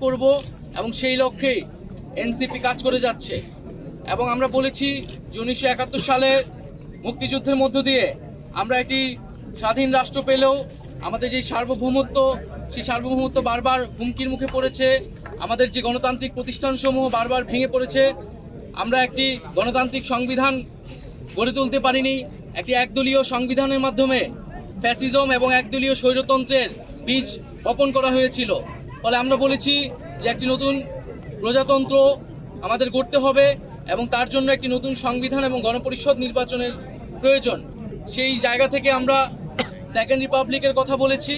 করব এবং সেই লক্ষ্যে এনসিপি কাজ করে যাচ্ছে। এবং আমরা বলেছি যে 1971 সালের মুক্তিযুদ্ধের মধ্য দিয়ে আমরা একটি স্বাধীন রাষ্ট্র পেলেও আমাদের যে সার্বভৌমত্ব, সেই সার্বভৌমত্ব বারবার হুমকির মুখে পড়েছে। আমাদের যে গণতান্ত্রিক প্রতিষ্ঠানসমূহ বারবার ভেঙে পড়েছে। আমরা একটি গণতান্ত্রিক সংবিধান গড়ে তুলতে পারিনি। একটি একদলীয় সংবিধানের মাধ্যমে ফ্যাসিজম এবং একদলীয় স্বৈরতন্ত্রের বীজ বপন করা হয়েছিল। ফলে আমরা বলেছি যে একটি নতুন প্রজাতন্ত্র আমাদের গড়তে হবে এবং তার জন্য একটি নতুন সংবিধান এবং গণপরিষদ নির্বাচনের প্রয়োজন। সেই জায়গা থেকে আমরা সেকেন্ড রিপাবলিকের কথা বলেছি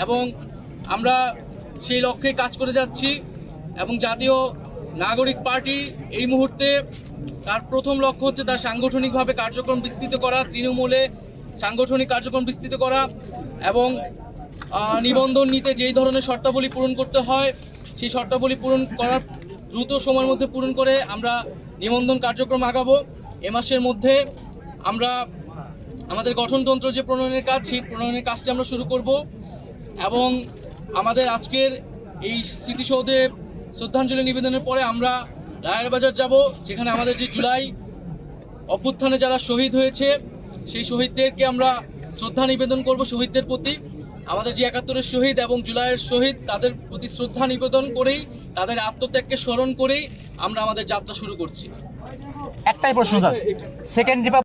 এবং আমরা সেই লক্ষ্যে কাজ করে যাচ্ছি। এবং জাতীয় নাগরিক পার্টি এই মুহূর্তে তার প্রথম লক্ষ্য হচ্ছে তার সাংগঠনিকভাবে কার্যক্রম বিস্তৃত করা, তৃণমূলে সাংগঠনিক কার্যক্রম বিস্তৃত করা এবং নিবন্ধন নিতে যেই ধরনের শর্তাবলী পূরণ করতে হয় সেই শর্তাবলী পূরণ করার দ্রুত সময়ের মধ্যে পূরণ করে আমরা নিবন্ধন কার্যক্রম আগাবো। এ মাসের মধ্যে আমরা আমাদের গঠনতন্ত্র যে প্রণয়নের কাজ, সেই প্রণয়নের কাজটি আমরা শুরু করব। এবং আমাদের আজকের এই স্মৃতিসৌধে শ্রদ্ধাঞ্জলি নিবেদনের পরে আমরা রায়ের বাজার যাব, যেখানে আমাদের যে জুলাই অভ্যুত্থানে যারা শহীদ হয়েছে সেই শহীদদেরকে আমরা শ্রদ্ধা নিবেদন করব। শহীদদের প্রতি আমাদের যে 71-এর শহীদ এবং জুলাইয়ের শহীদ, তাদের প্রতি শ্রদ্ধা নিবেদন করেই, তাদের আত্মত্যাগকে স্মরণ করেই আমরা আমাদের যাত্রা শুরু করছি। একটাই প্রশ্ন স্যার, সেকেন্ড রিপাবলিক